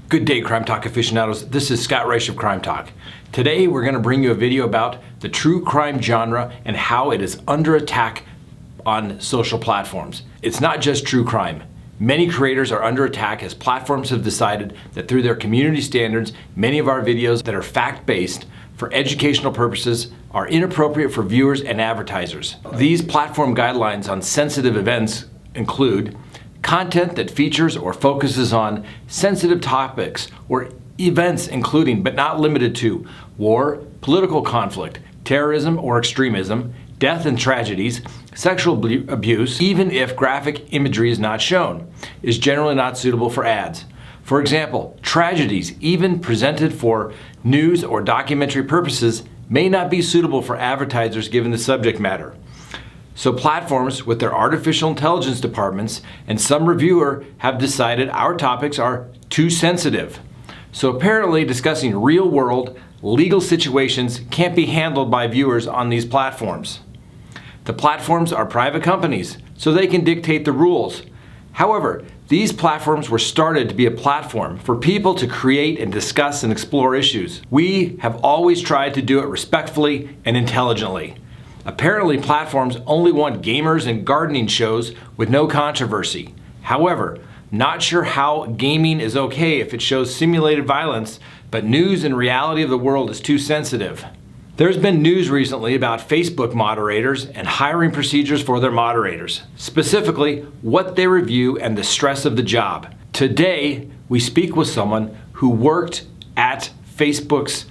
Good day, Crime Talk aficionados. This is Scott Reisch of Crime Talk. Today, we're going to bring you a video about the true crime genre and how it is under attack on social platforms. It's not just true crime. Many creators are under attack as platforms have decided that through their community standards, many of our videos that are fact-based for educational purposes are inappropriate for viewers and advertisers. These platform guidelines on sensitive events include content that features or focuses on sensitive topics or events including, but not limited to, war, political conflict, terrorism or extremism, death and tragedies, sexual abuse, even if graphic imagery is not shown, is generally not suitable for ads. For example, tragedies, even presented for news or documentary purposes, may not be suitable for advertisers given the subject matter. So platforms with their artificial intelligence departments and some reviewer have decided our topics are too sensitive. So apparently discussing real-world legal situations can't be handled by viewers on these platforms. The platforms are private companies, so they can dictate the rules. However, these platforms were started to be a platform for people to create and discuss and explore issues. We have always tried to do it respectfully and intelligently. Apparently, platforms only want gamers and gardening shows with no controversy. However, not sure how gaming is okay if it shows simulated violence, but news and reality of the world is too sensitive. There's been news recently about Facebook moderators and hiring procedures for their moderators, specifically what they review and the stress of the job. Today, we speak with someone who worked at Facebook's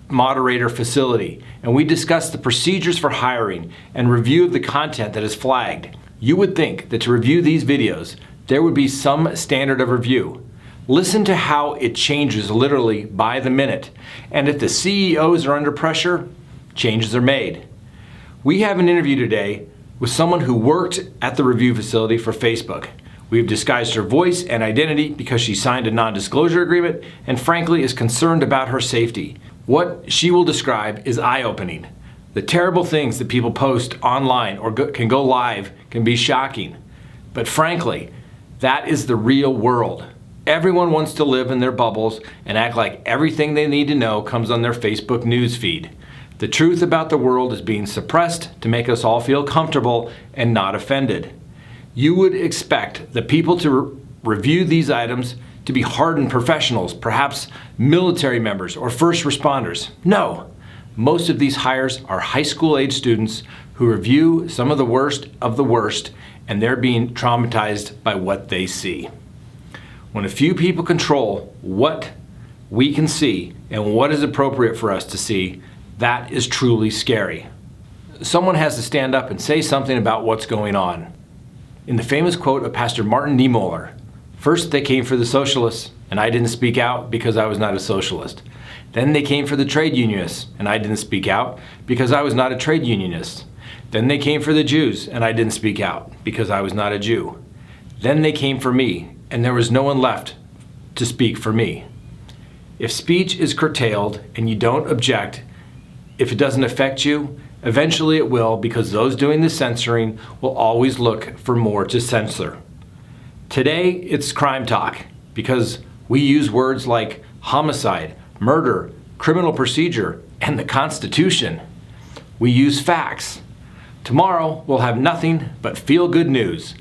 moderator facility, and we discuss the procedures for hiring and review of the content that is flagged. You would think that to review these videos, there would be some standard of review. Listen to how it changes literally by the minute, and if the CEOs are under pressure, changes are made. We have an interview today with someone who worked at the review facility for Facebook. We've disguised her voice and identity because she signed a non-disclosure agreement and frankly is concerned about her safety. What she will describe is eye-opening. The terrible things that people post online or can go live can be shocking. But frankly, that is the real world. Everyone wants to live in their bubbles and act like everything they need to know comes on their Facebook news feed. The truth about the world is being suppressed to make us all feel comfortable and not offended. You would expect the people to review these items to be hardened professionals, perhaps military members or first responders. No, most of these hires are high school age students who review some of the worst, and they're being traumatized by what they see. When a few people control what we can see and what is appropriate for us to see, that is truly scary. Someone has to stand up and say something about what's going on. In the famous quote of Pastor Martin Niemöller, "First they came for the socialists, and I didn't speak out because I was not a socialist. Then they came for the trade unionists, and I didn't speak out because I was not a trade unionist. Then they came for the Jews, and I didn't speak out because I was not a Jew. Then they came for me, and there was no one left to speak for me." If speech is curtailed and you don't object, if it doesn't affect you, eventually it will, because those doing the censoring will always look for more to censor. Today, it's Crime Talk, because we use words like homicide, murder, criminal procedure, and the Constitution. We use facts. Tomorrow, we'll have nothing but feel-good news.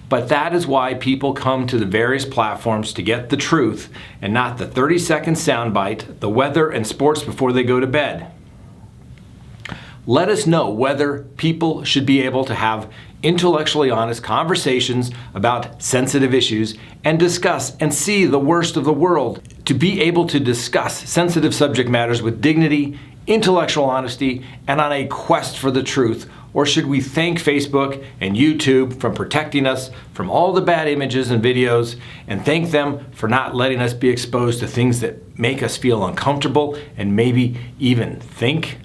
But that is why people come to the various platforms to get the truth and not the 30-second soundbite, the weather, and sports before they go to bed. Let us know whether people should be able to have intellectually honest conversations about sensitive issues and discuss and see the worst of the world. To be able to discuss sensitive subject matters with dignity, intellectual honesty, and on a quest for the truth, or should we thank Facebook and YouTube for protecting us from all the bad images and videos, and thank them for not letting us be exposed to things that make us feel uncomfortable and maybe even think?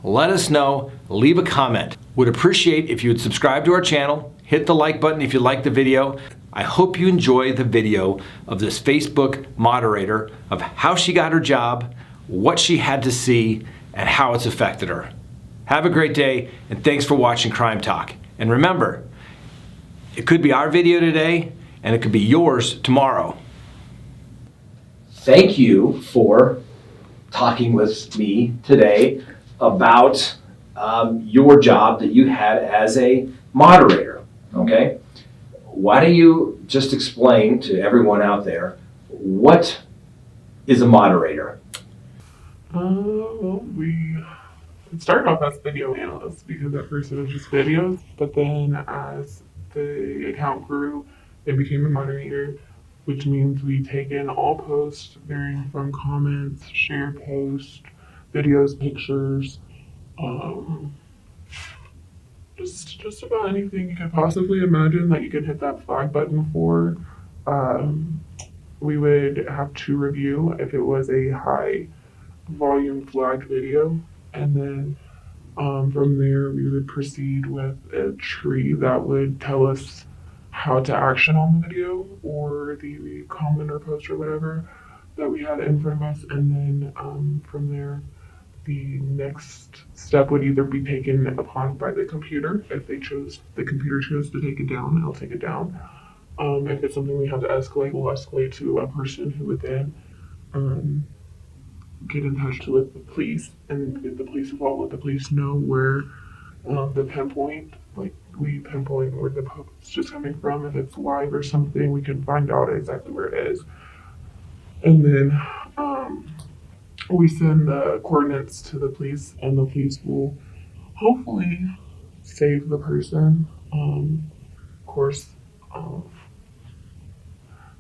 Let us know, leave a comment. Would appreciate if you would subscribe to our channel, hit the like button if you like the video. I hope you enjoy the video of this Facebook moderator, of how she got her job, what she had to see, and how it's affected her. Have a great day, and thanks for watching Crime Talk. And remember, it could be our video today, and it could be yours tomorrow. thank you for talking with me today about your job that you had as a moderator, okay? Why don't you just explain to everyone out there, what is a moderator? Well, we started off as video analysts because at first it was just videos, but then as the account grew, it became a moderator, which means we take in all posts varying from comments, shared posts, videos, pictures, um, just about anything you could possibly imagine that you could hit that flag button for. We would have to review if it was a high volume flagged video, and then from there we would proceed with a tree that would tell us how to action on the video or the comment or post or whatever that we had in front of us, and then from there the next step would either be taken upon by the computer. If the computer chose to take it down, it'll take it down. If it's something we have to escalate, we'll escalate to a person who would then get in touch with the police and get the police involved, let the police know where the pinpoint, like we pinpoint where the post is coming from. If it's live or something, we can find out exactly where it is. And then we send the coordinates to the police, and the police will hopefully save the person. Of course,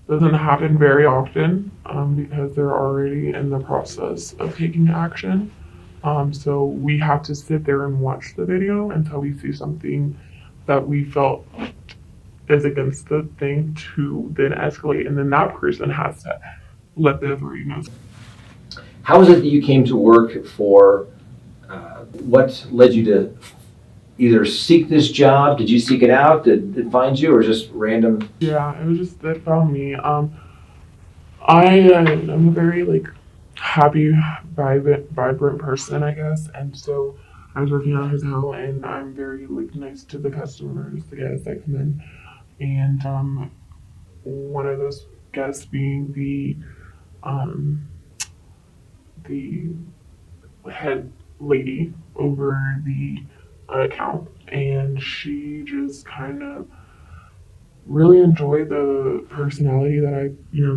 doesn't happen very often because they're already in the process of taking action. So we have to sit there and watch the video until we see something that we felt is against the thing to then escalate, and then that person has to let the authority know. How is it that you came to work for, what led you to either seek this job? Did you seek it out? Did it find you, or just random? Yeah, it was just that found me. I'm a very happy, vibrant person, I guess, and so I was working at a hotel, and I'm very nice to the customers, the guests that come in, and one of those guests being the head lady over the account, and she just kind of really enjoyed the personality that I,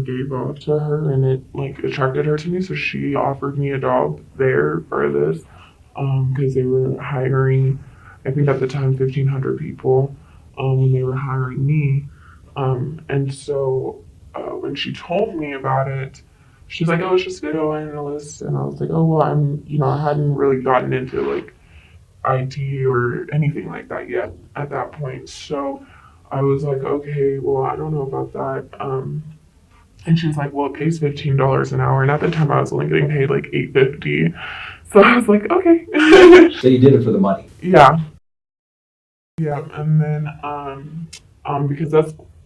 gave off to her, and it attracted her to me. So she offered me a job there for this, because they were hiring, I think at the time, 1,500 people, when they were hiring me, and so when she told me about it, she's like, "Oh, it's just video analyst," and I was like, "Oh, well, I hadn't really gotten into IT or anything like that yet at that point." So I was like, "Okay, well, I don't know about that." And she's like, "Well, it pays $15 an hour," and at the time I was only getting paid $8.50. So I was like, "Okay." So you did it for the money? Yeah. And then because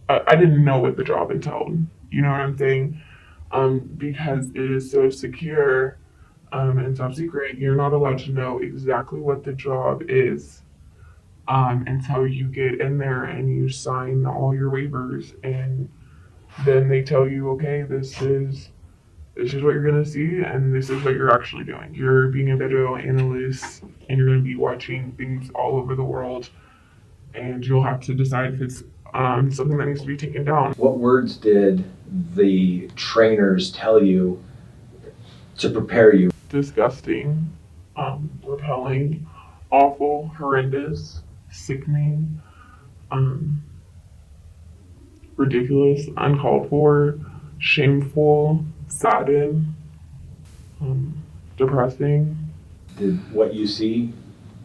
I didn't know what the job entailed. You know what I'm saying? Because it is so secure and top secret, you're not allowed to know exactly what the job is until you get in there and you sign all your waivers, and then they tell you, okay, this is what you're gonna see, and this is what you're actually doing. You're being a video analyst, and you're gonna be watching things all over the world, and you'll have to decide if it's something that needs to be taken down. What words did the trainers tell you to prepare you? Disgusting, repelling, awful, horrendous, sickening, ridiculous, uncalled for, shameful, saddened, depressing. Did what you see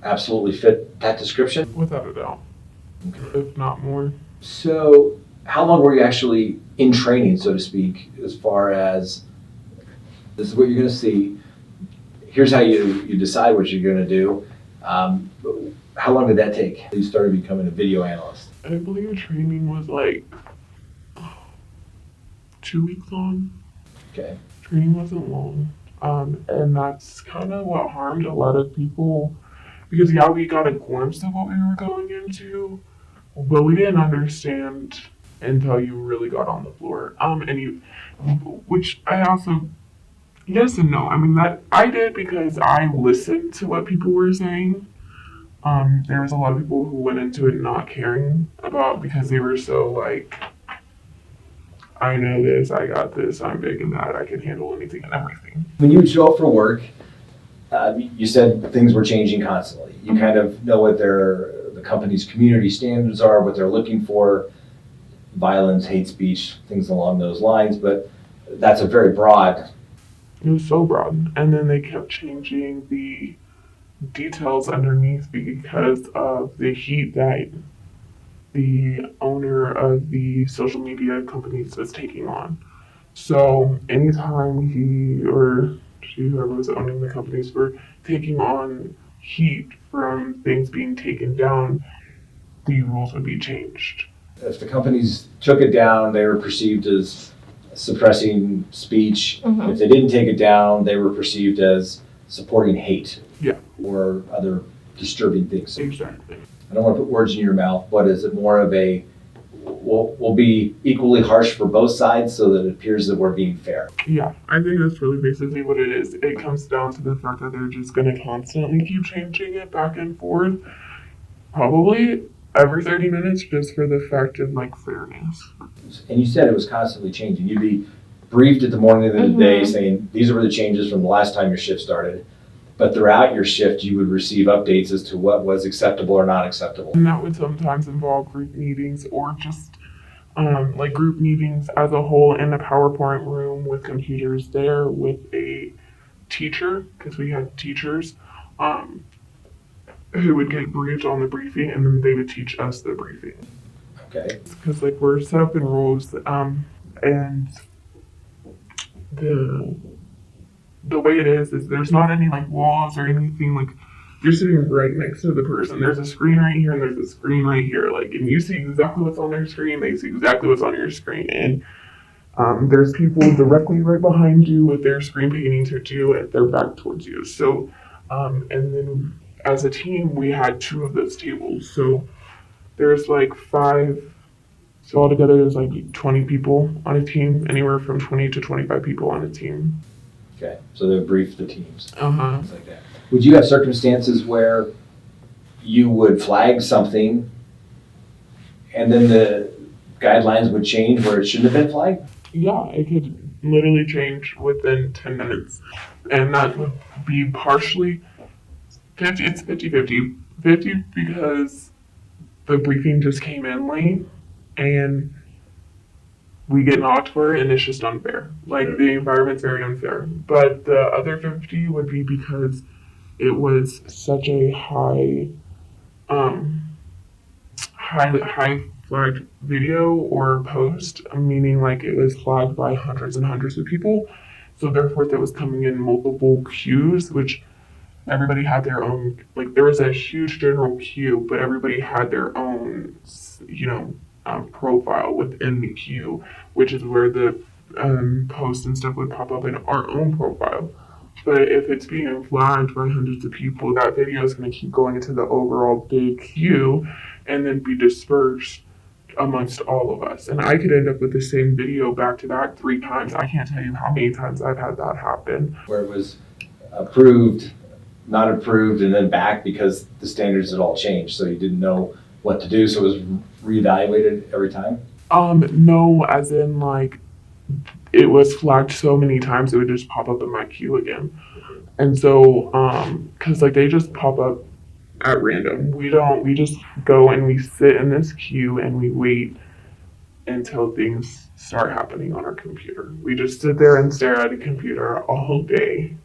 absolutely fit that description? Without a doubt, if not more. So how long were you actually in training, so to speak, as far as this is what you're going to see, here's how you decide what you're going to do? How long did that take? You started becoming a video analyst. I believe training was 2 weeks long. Okay. Training wasn't long. And that's kind of what harmed a lot of people, because we got a glimpse of what we were going into, but we didn't understand until you really got on the floor. Which I also, yes and no. I mean, that I did because I listened to what people were saying. There was a lot of people who went into it not caring about because they were so like, I know this, I got this, I'm big and that, I can handle anything and everything. When you would show up for work, you said things were changing constantly. You kind of know what the company's community standards are, what they're looking for, violence, hate speech, things along those lines, but that's a very broad. It was so broad. And then they kept changing the details underneath because of the heat that the owner of the social media companies was taking on. So anytime he or she, whoever was owning the companies, were taking on heat from things being taken down, the rules would be changed. If the companies took it down, they were perceived as suppressing speech. Mm-hmm. If they didn't take it down, they were perceived as supporting hate. Yeah. Or other disturbing things. Exactly. I don't want to put words in your mouth, but is it more of a, we'll be equally harsh for both sides so that it appears that we're being fair? Yeah, I think that's really basically what it is. It comes down to the fact that they're just going to constantly keep changing it back and forth, probably every 30 minutes, just for the fact of like fairness. And you said it was constantly changing. You'd be briefed at the morning of the day saying, these were the changes from the last time your shift started. But throughout your shift, you would receive updates as to what was acceptable or not acceptable. And that would sometimes involve group meetings or just like group meetings as a whole in a PowerPoint room with computers there with a teacher, because we had teachers who would get briefed on the briefing and then they would teach us the briefing. Okay. Because like we're set up in rows and the way it is there's not any like walls or anything. Like you're sitting right next to the person. There's a screen right here and there's a screen right here. Like, and you see exactly what's on their screen. They see exactly what's on your screen. And there's people directly right behind you with their screen painting to do at their back towards you. So, and then as a team, we had 2 of those tables. So there's like 5. So altogether, there's like 20 people on a team, anywhere from 20 to 25 people on a team. Okay, so they brief the teams, Uh-huh. things like that. Would you have circumstances where you would flag something and then the guidelines would change where it shouldn't have been flagged? Yeah, it could literally change within 10 minutes. And that would be partially 50, it's 50-50. 50 because the briefing just came in late and we get knocked for it and it's just unfair. Like the environment's very unfair. But the other 50 would be because it was such a high flagged video or post, meaning like it was flagged by hundreds and hundreds of people. So therefore that was coming in multiple queues, which everybody had their own, like there was a huge general queue, but everybody had their own, profile within the queue, which is where the posts and stuff would pop up in our own profile. But if it's being flagged by hundreds of people, that video is going to keep going into the overall big queue and then be dispersed amongst all of us. And I could end up with the same video back to back 3 times. I can't tell you how many times I've had that happen. Where it was approved, not approved, and then back because the standards had all changed, so you didn't know what to do, so it was reevaluated every time? No, as in like it was flagged so many times it would just pop up in my queue again. And so, cause like they just pop up at random. We just go and we sit in this queue and we wait until things start happening on our computer. We just sit there and stare at a computer all day.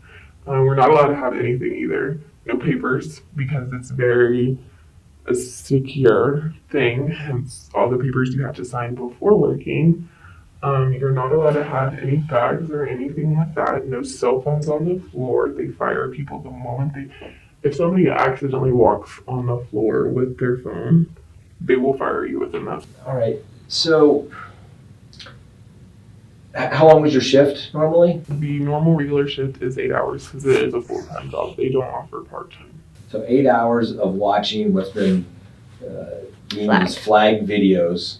We're not allowed to have anything either. No papers, because it's very a secure thing. Hence all the papers you have to sign before working. You're not allowed to have any bags or anything like that. No cell phones on the floor. They fire people the moment if somebody accidentally walks on the floor with their phone, they will fire you within that. All right, so how long was your shift normally? The normal regular shift is 8 hours because it is a full-time job. They don't offer part-time. So 8 hours of watching what's been deemed as flagged videos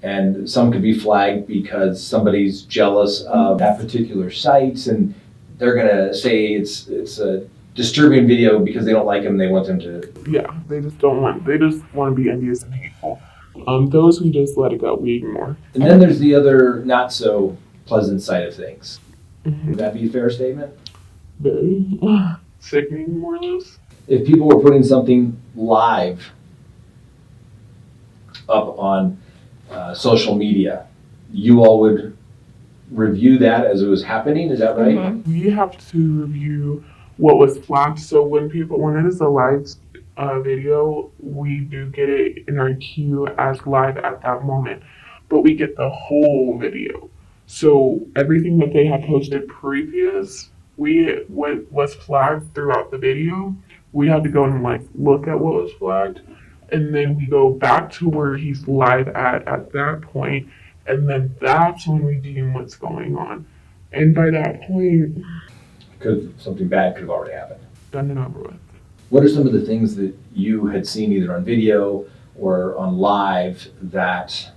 And some could be flagged because somebody's jealous of that particular site, and they're gonna say it's a disturbing video because they don't like them. They want them to. Yeah, they just want to be envious and hateful. Those we just let it go. We ignore. And then there's the other not so pleasant side of things. Mm-hmm. Would that be a fair statement? Very sickening, more or less. If people were putting something live up on social media, you all would review that as it was happening, is that right? Mhm. We have to review what was flagged. So when it is a live video, we do get it in our queue as live at that moment, but we get the whole video. So everything that they had posted previous, what was flagged throughout the video, we had to go and like look at what was flagged, and then we go back to where he's live at that point, and then that's when we deem what's going on. And by that point, Something bad could have already happened. done and over with. What are some of the things that you had seen either on video or on live that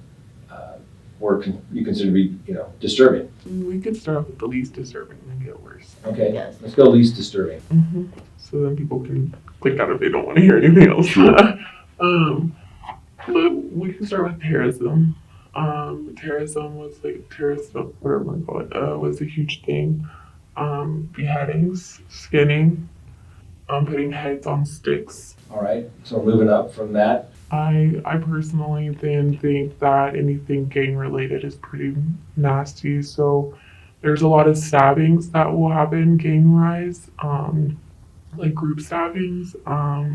you consider to be, disturbing? We could start off with the least disturbing and then get worse. Okay, Yes. let's go least disturbing. Mm-hmm. So then people can click out if they don't want to hear anything else. But we can start with terrorism. Terrorism was whatever you want to call it, was a huge thing. Beheadings, skinning, putting heads on sticks. All right, so we're moving up from that. I personally then think that anything gang related is pretty nasty. So there's a lot of stabbings that will happen gang wise, like group stabbings. I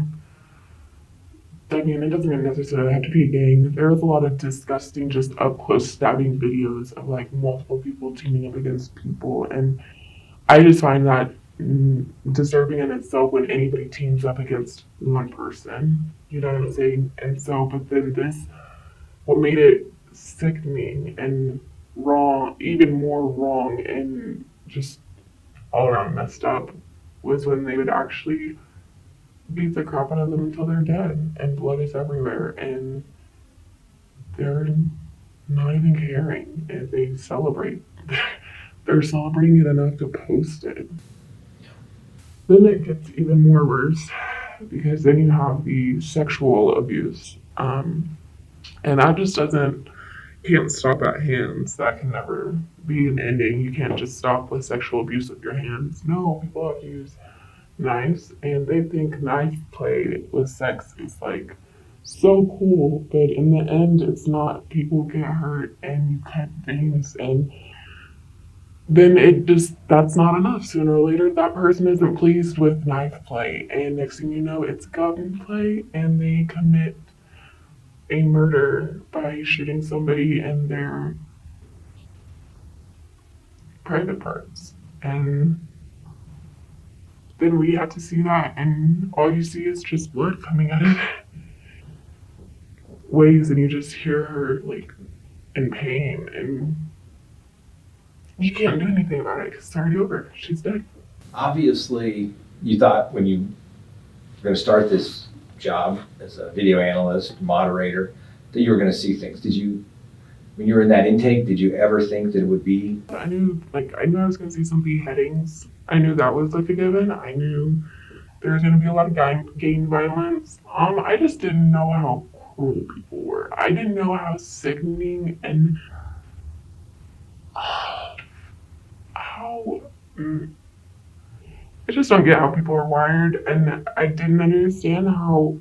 mean, it doesn't necessarily have to be a gang. There was a lot of disgusting, just up close stabbing videos of like multiple people teaming up against people, and I just find that disturbing in itself when anybody teams up against one person. You know what I'm saying? And so, but then what made it sickening and wrong, even more wrong and just all around messed up, was when they would actually beat the crap out of them until they're dead and blood is everywhere and they're not even caring and they celebrate. They're celebrating it enough to post it. Then it gets even more worse because then you have the sexual abuse. And that just can't stop at hands. That can never be an ending. You can't just stop with sexual abuse with your hands. No, people have to use knives, and they think knife play with sex is like so cool, but in the end it's not. People get hurt and you cut veins, and then that's not enough. Sooner or later that person isn't pleased with knife play, and next thing you know it's gun play and they commit a murder by shooting somebody in their private parts. And then we have to see that, and all you see is just blood coming out of waves, and you just hear her like in pain, and you can't do anything about it because it's already over. She's dead. Obviously, you thought when you were going to start this job as a video analyst, moderator, that you were going to see things. When you were in that intake, did you ever think that it would be? I knew I was going to see some beheadings. I knew that was like a given. I knew there was going to be a lot of gang violence. I just didn't know how cruel people were. I didn't know how sickening and how. I just don't get how people are wired, and I didn't understand how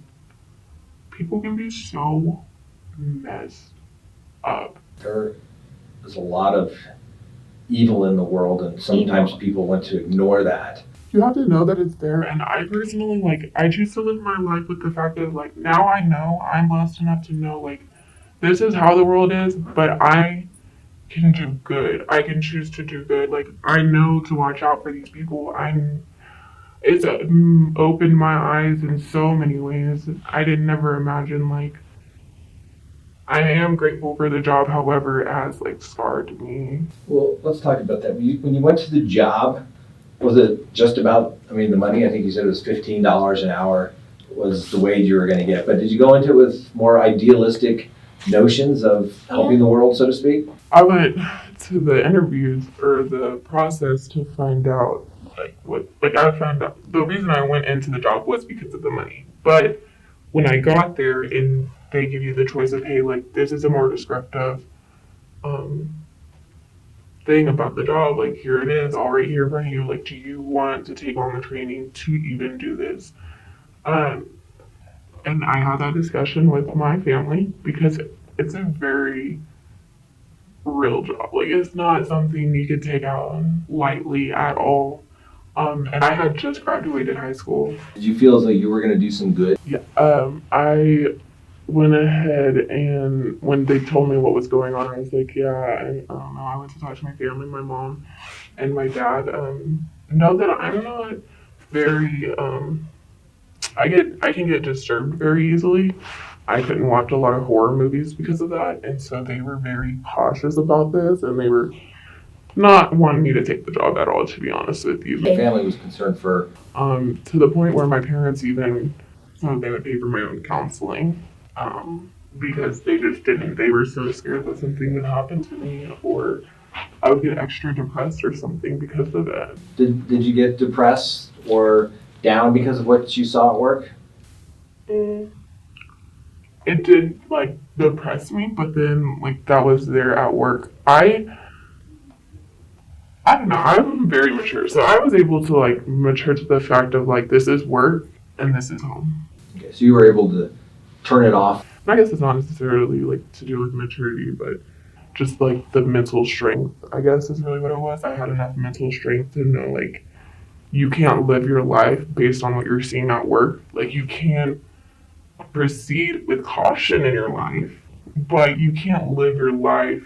people can be so messed up. There is a lot of evil in the world, and sometimes people want to ignore that. You have to know that it's there, and I personally, I choose to live my life with the fact that, now I know, I'm blessed enough to know, this is how the world is, but I can do good. I can choose to do good. I know to watch out for these people. It's opened my eyes in so many ways. I didn't never imagine, I am grateful for the job, however, it has, scarred me. Well, let's talk about that. When you went to the job, was it just about, the money? I think you said it was $15 an hour was the wage you were going to get. But did you go into it with more idealistic notions of helping the world, so to speak? I went to the interviews or the process to find out I found out the reason I went into the job was because of the money. But when I got there and they give you the choice of, hey, like this is a more descriptive thing about the job, like here it is, all right here for you. Like, do you want to take on the training to even do this? And I had that discussion with my family because it's a very real job. Like, it's not something you could take on lightly at all. And I had just graduated high school. Did you feel as though you were going to do some good? Yeah. I went ahead and when they told me what was going on, I was like, yeah, and I don't know. I went to talk to my family, my mom and my dad. Know that I'm not very, I can get disturbed very easily. I couldn't watch a lot of horror movies because of that, and so they were very cautious about this, and they were not wanting me to take the job at all, to be honest with you. My family was concerned for... To the point where my parents even, they would pay for my own counseling, because they just didn't. They were so scared that something would happen to me, or I would get extra depressed or something because of it. Did you get depressed or down because of what you saw at work? It did depress me, but then that was there at work. I don't know. I'm very mature, so I was able to mature to the fact of this is work and this is home. Okay, so you were able to turn it off. And I guess it's not necessarily to do with maturity, but just the mental strength, I guess, is really what it was. I had enough mental strength to know you can't live your life based on what you're seeing at work. You can proceed with caution in your life, but you can't live your life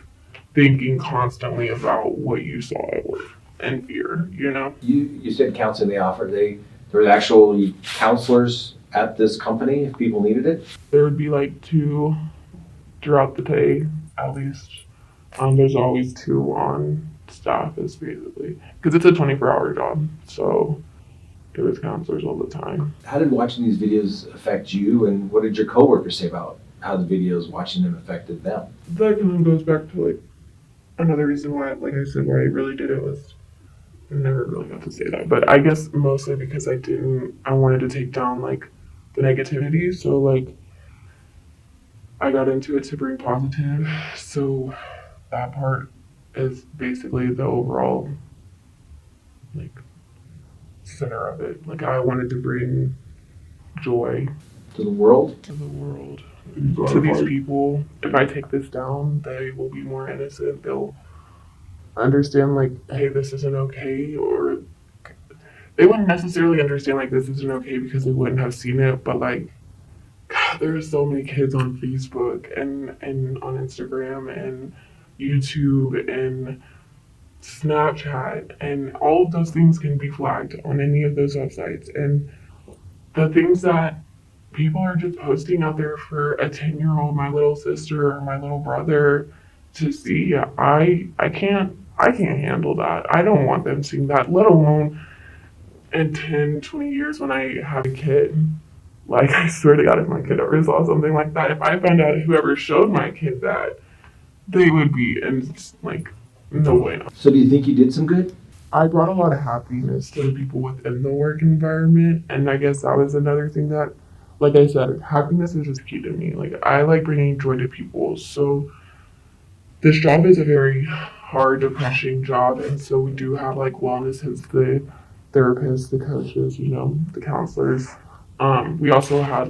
thinking constantly about what you saw at work and fear, You said counseling they offered. There were actual counselors at this company if people needed it? There would be 2 throughout the day, at least. There's always 2 on staff, is basically, because it's a 24-hour job, so there was counselors all the time. How did watching these videos affect you, and what did your coworkers say about how the videos, watching them, affected them? That kind of goes back to another reason why, I said, why I really did it was I never really got to say that, but I guess mostly because I wanted to take down the negativity, so I got into it to bring positive, so that part is basically the overall center of it. I wanted to bring joy To the world? to the world, to these people. If I take this down, they will be more innocent. They'll understand hey, this isn't okay, or they wouldn't necessarily understand this isn't okay because they wouldn't have seen it, but God, there are so many kids on Facebook and on Instagram and YouTube and Snapchat, and all of those things can be flagged on any of those websites, and the things that people are just posting out there for a 10-year-old, my little sister or my little brother to see, I can't handle that. I don't want them seeing that, let alone in 10, 20 years when I have a kid. I swear to God, if my kid ever saw something like that, if I found out whoever showed my kid that, they would be in no way. So do you think you did some good? I brought a lot of happiness to the people within the work environment, and I guess that was another thing that, like I said, happiness is just key to me. I like bringing joy to people, so this job is a very hard, depressing job, and so we do have wellness as the therapists, the coaches, the counselors. We also had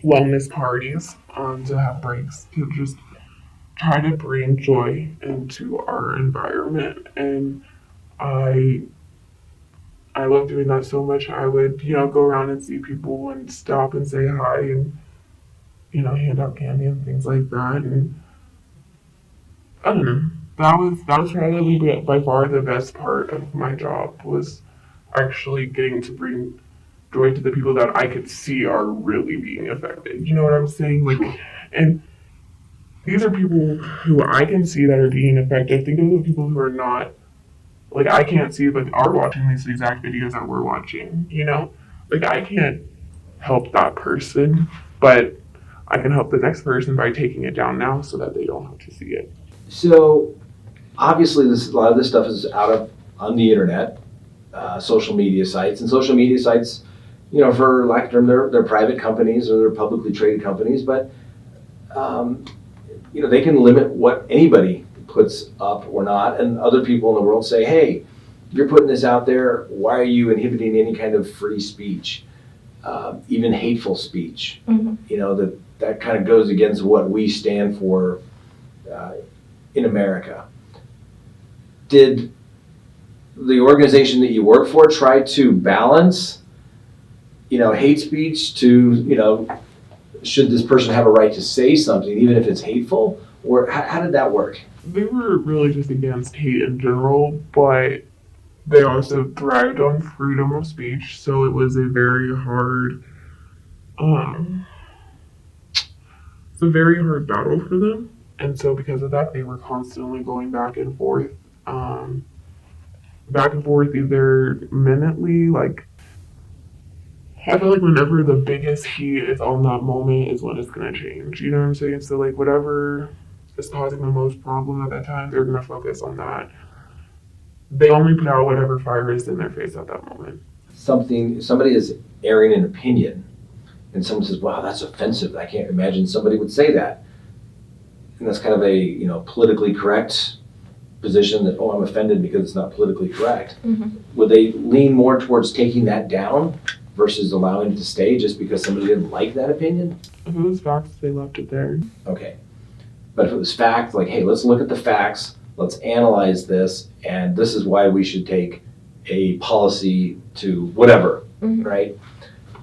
wellness parties to have breaks to just try to bring joy into our environment, and I love doing that so much. I would go around and see people and stop and say hi and hand out candy and things like that, and I don't know. That was probably by far the best part of my job, was actually getting to bring joy to the people that I could see are really being affected. You know what I'm saying? And these are people who I can see that are being affected. Think of the people who are not, I can't see, but are watching these exact videos that we're watching, I can't help that person, but I can help the next person by taking it down now so that they don't have to see it. So obviously a lot of this stuff is on the internet, social media sites, and social media sites, for lack of term, they're private companies or they're publicly traded companies, but they can limit what anybody puts up or not, and other people in the world say, hey, you're putting this out there, why are you inhibiting any kind of free speech, even hateful speech? Mm-hmm. That kind of goes against what we stand for in America. Did the organization that you work for try to balance, hate speech to, should this person have a right to say something, even if it's hateful? Or how did that work? They were really just against hate in general, but they also thrived on freedom of speech, so it was a very hard, battle for them. And so because of that, they were constantly going back and forth either minutely, like, I feel like whenever the biggest heat is on that moment is when it's going to change, you know what I'm saying? So, like, whatever is causing the most problem at that time, they're going to focus on that. They only put out whatever fire is in their face at that moment. Somebody is airing an opinion, and someone says, wow, that's offensive. I can't imagine somebody would say that. And that's kind of a, politically correct position that, I'm offended because it's not politically correct. Mm-hmm. Would they lean more towards taking that down versus allowing it to stay just because somebody didn't like that opinion? If it was facts, they left it there. Okay. But if it was fact, like, hey, let's look at the facts, let's analyze this, and this is why we should take a policy to whatever, mm-hmm. right?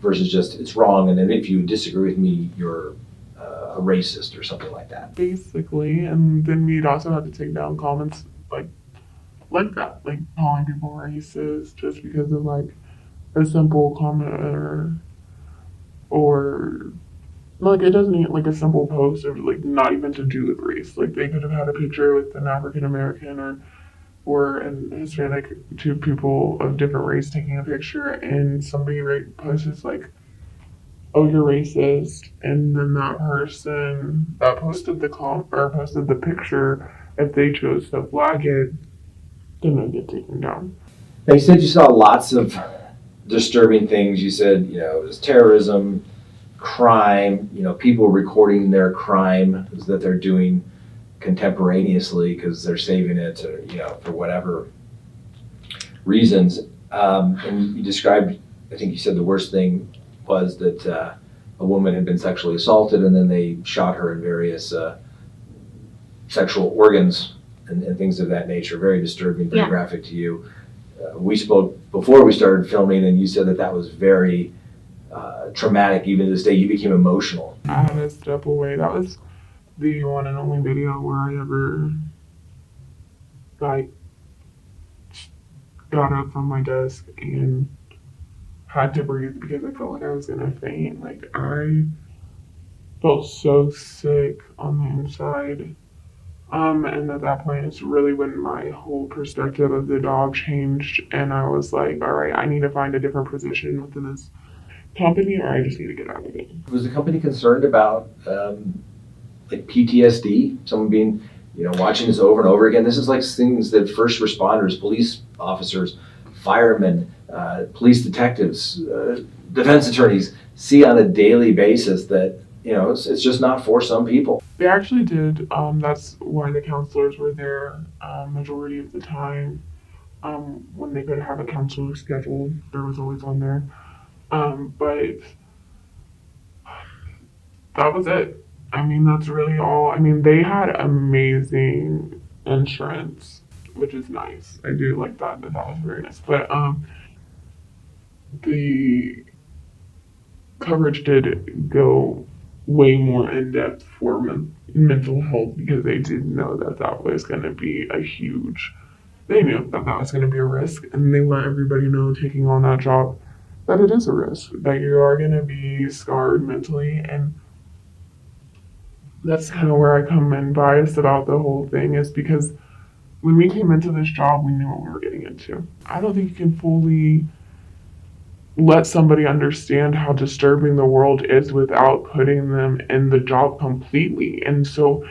Versus just, it's wrong, and then if you disagree with me, you're a racist or something like that. Basically, and then we'd also have to take down comments like that, like calling people racist just because of like a simple comment or like it doesn't even like a simple post or like not even to do with race. Like they could have had a picture with an African American or an Hispanic, two people of different race taking a picture, and somebody posts like, oh, you're racist, and then that person that posted posted the picture, if they chose to flag it, then it get taken down. Now you said you saw lots of disturbing things. You said, it was terrorism, crime, people recording their crime that they're doing contemporaneously because they're saving it or, for whatever reasons. And you described, I think you said the worst thing was that a woman had been sexually assaulted and then they shot her in various sexual organs and things of that nature. Very disturbing, very graphic to you. We spoke before we started filming and you said that was very traumatic. Even to this day, you became emotional. I had to step away. That was the one and only video where I ever got up from my desk and had to breathe because I felt like I was gonna faint. Like I felt so sick on the inside. And at that point it's really when my whole perspective of the dog changed and I was like, all right, I need to find a different position within this company or I just need to get out of it. Was the company concerned about like PTSD? Someone being, watching this over and over again? This is like things that first responders, police officers, firemen, police detectives, defense attorneys see on a daily basis that, it's just not for some people. They actually did. That's why the counselors were there majority of the time. When they could have a counselor scheduled, there was always one there. But that was it. I mean, that's really all. I mean, they had amazing insurance, which is nice. I do like that. That was very nice. But the coverage did go way more in depth for mental health because they did know that was going to be they knew that was going to be a risk, and they let everybody know taking on that job that it is a risk, that you are going to be scarred mentally, and that's kind of where I come in biased about the whole thing is because when we came into this job, we knew what we were getting into. I don't think you can fully let somebody understand how disturbing the world is without putting them in the job completely. And so,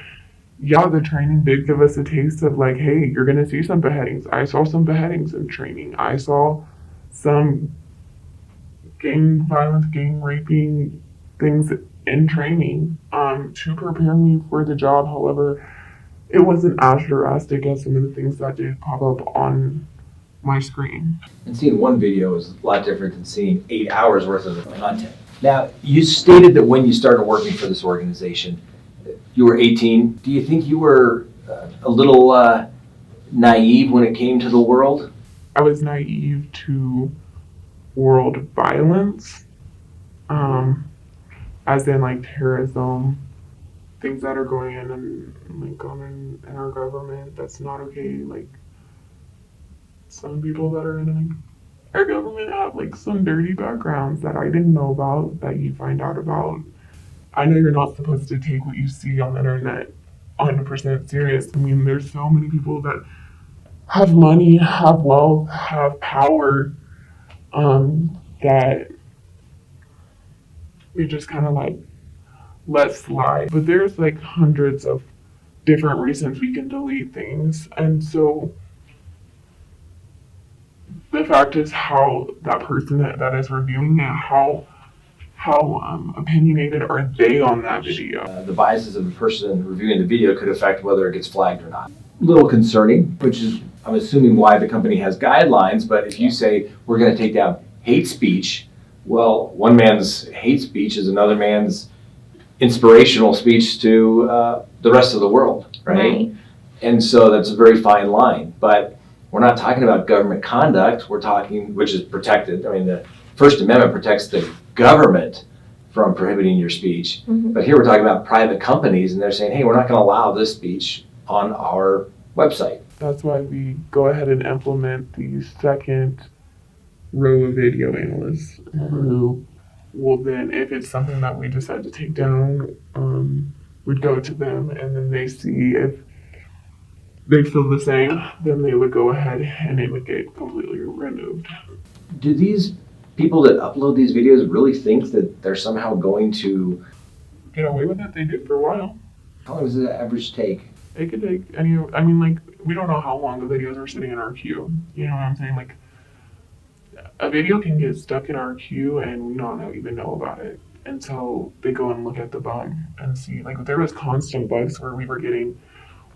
yeah, the training did give us a taste of like, hey, you're going to see some beheadings. I saw some beheadings in training. I saw some gang violence, gang raping things in training to prepare me for the job. However, it wasn't as drastic as some of the things that did pop up on my screen. And seeing one video is a lot different than seeing 8 hours worth of content. Now, you stated that when you started working for this organization, you were 18. Do you think you were a little naive when it came to the world? I was naive to world violence, as in like terrorism, things that are going in and like on in our government that's not okay. Like some people that are in like our government have like some dirty backgrounds that I didn't know about that you find out about. I know you're not supposed to take what you see on the internet 100% serious. I mean, there's so many people that have money, have wealth, have power, that we just kind of like let slide. But there's like hundreds of different reasons we can delete things. And so the fact is how that person that is reviewing it, how opinionated are they on that video? The biases of the person reviewing the video could affect whether it gets flagged or not. A little concerning, which is, I'm assuming, why the company has guidelines, but if you say we're going to take down hate speech, well, one man's hate speech is another man's inspirational speech to the rest of the world, right? And so that's a very fine line, but we're not talking about government conduct, we're talking, which is protected. I mean, the First Amendment protects the government from prohibiting your speech. But here we're talking about private companies, and they're saying, hey, we're not going to allow this speech on our website. That's why we go ahead and implement the second row of video analysts who will then, if it's something that we decide to take down, we'd go to them and then they see if they feel the same, then they would go ahead and it would get completely removed. Do these people that upload these videos really think that they're somehow going to get away with it? They did for a while. How long does the average take? It could take any, I mean, like, we don't know how long the videos are sitting in our queue. You know what I'm saying? Like, a video can get stuck in our queue and we don't even know about it until they go and look at the bug and see. Like, there was constant bugs where we were getting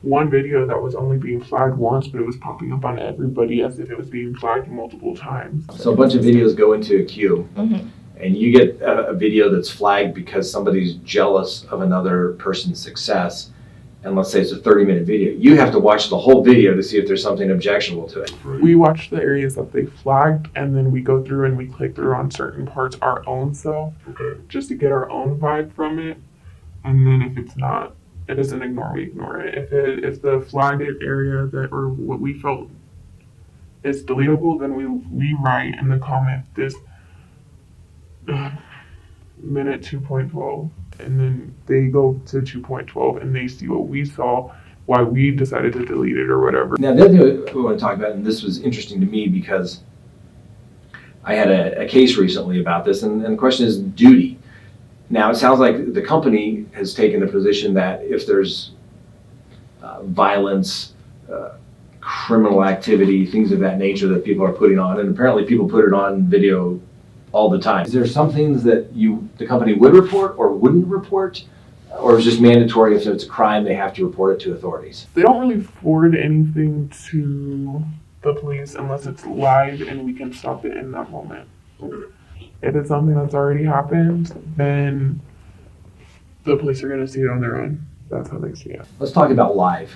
one video that was only being flagged once, but it was popping up on everybody as if it was being flagged multiple times. So a bunch of videos go into a queue, and you get a video that's flagged because somebody's jealous of another person's success, and let's say it's a 30-minute video. You have to watch the whole video to see if there's something objectionable to it. We watch the areas that they flagged, and then we go through and we click through on certain parts our own self, just to get our own vibe from it. And then if it's not, it doesn't ignore, we ignore it. If the flagged area that, or what we felt is deletable, then we write in the comment this minute 2.12, and then they go to 2.12 and they see what we saw, why we decided to delete it or whatever. Now the other thing we want to talk about, and this was interesting to me because I had a case recently about this, and the question is duty. Now, it sounds like the company has taken the position that if there's violence, criminal activity, things of that nature that people are putting on, and apparently people put it on video all the time. Is there some things that the company would report or wouldn't report, or is it just mandatory if it's a crime they have to report it to authorities? They don't really forward anything to the police unless it's live and we can stop it in that moment. If it's something that's already happened, then the police are going to see it on their own. That's how they see it. Let's talk about live.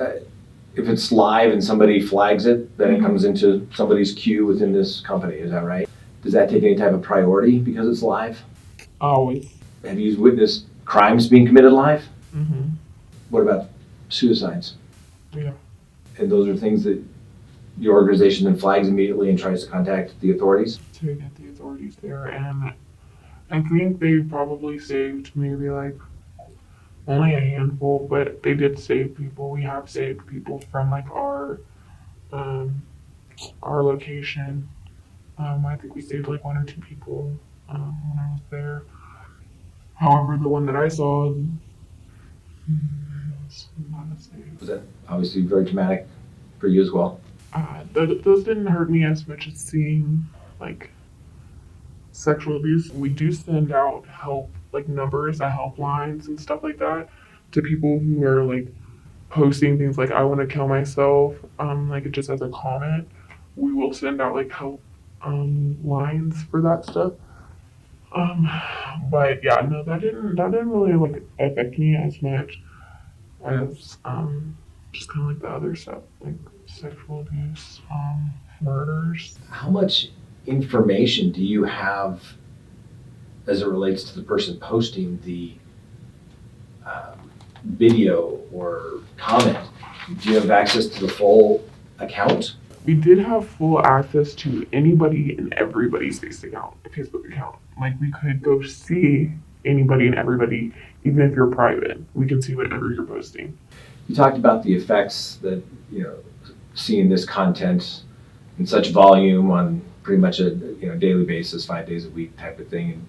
If it's live and somebody flags it, then it comes into somebody's queue within this company. Is that right? Does that take any type of priority because it's live? Always. Have you witnessed crimes being committed live? Mm-hmm. What about suicides? Yeah. And those are things that your organization then flags immediately and tries to contact the authorities? To get the authorities there, and I think they probably saved maybe like only a handful, but they did save people. We have saved people from like our location I think we saved like 1 or 2 people when I was there. However, the one that I saw was not the same. Was that obviously very traumatic for you as well? Those didn't hurt me as much as seeing like sexual abuse. We do send out help, like numbers, helplines and stuff like that to people who are like posting things like "I want to kill myself," like just as a comment. We will send out like help lines for that stuff. But yeah, no, that didn't really like affect me as much as just kind of like the other stuff, like sexual abuse, murders. How much information do you have as it relates to the person posting the video or comment? Do you have access to the full account? We did have full access to anybody and everybody's Facebook account. Like we could go see anybody and everybody, even if you're private. We can see whatever you're posting. You talked about the effects that, seeing this content in such volume on pretty much a daily basis, 5 days a week type of thing, and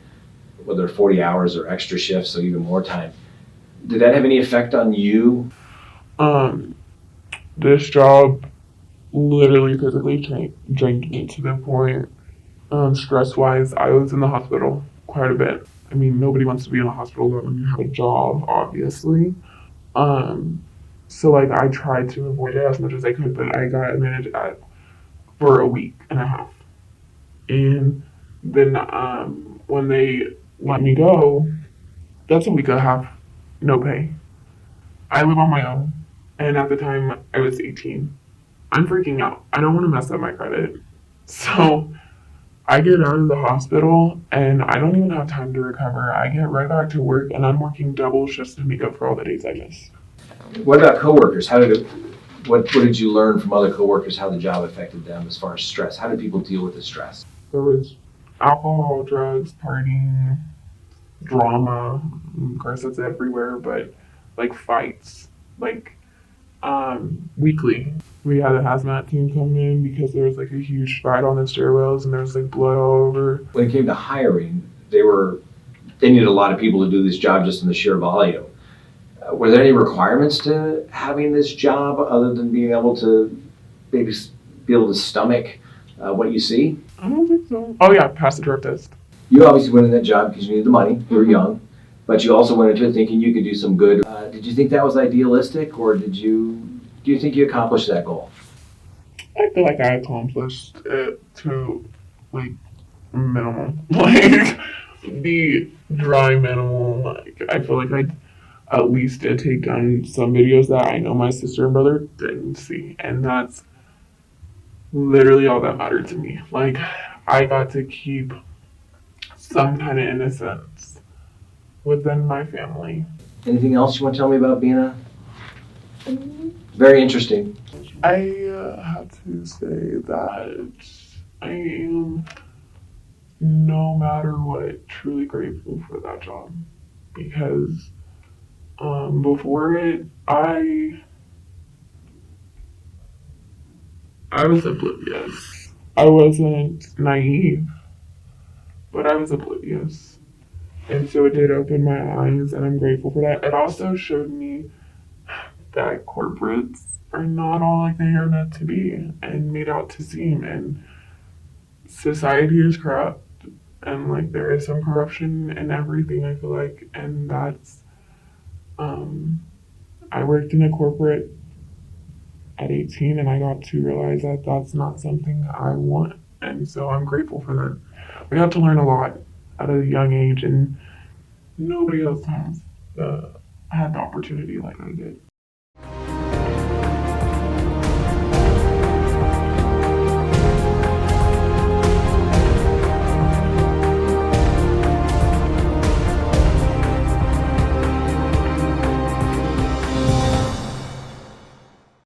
whether 40 hours or extra shifts, so even more time. Did that have any effect on you? This job literally physically drained me to the point, stress-wise, I was in the hospital quite a bit. I mean, nobody wants to be in a hospital when you have a job, obviously. So like I tried to avoid it as much as I could, but I got admitted for a week and a half. And then when they let me go, that's a week and a half, no pay. I live on my own, and at the time I was 18. I'm freaking out. I don't want to mess up my credit. So I get out of the hospital and I don't even have time to recover. I get right back to work and I'm working double shifts to make up for all the days I missed. What about coworkers? What did you learn from other coworkers, how the job affected them as far as stress? How did people deal with the stress? There was alcohol, drugs, partying, drama. Of course, that's everywhere, but like fights, like weekly. We had a hazmat team come in because there was like a huge fight on the stairwells and there was like blood all over. When it came to hiring, they needed a lot of people to do this job just in the sheer volume. Were there any requirements to having this job other than being able to maybe be able to stomach what you see? I don't think so. Oh yeah, pass the drug test. You obviously went in that job because you needed the money. You were young, but you also went into it thinking you could do some good. Did you think that was idealistic, or do you think you accomplished that goal? I feel like I accomplished it to like minimum, like the dry minimum. Like I feel like I at least did take down some videos that I know my sister and brother didn't see, and that's literally all that mattered to me. Like I got to keep some kind of innocence within my family. Anything else you want to tell me about being very interesting? I have to say that I am, no matter what, truly grateful for that job because before it, I was oblivious. I wasn't naive, but I was oblivious. And so it did open my eyes, and I'm grateful for that. It also showed me that corporates are not all like they are meant to be and made out to seem. And society is corrupt, and like there is some corruption in everything, I feel like. And that's, I worked in a corporate at 18, and I got to realize that that's not something I want. And so I'm grateful for that. We have to learn a lot at a young age, and nobody else has had the opportunity like I did.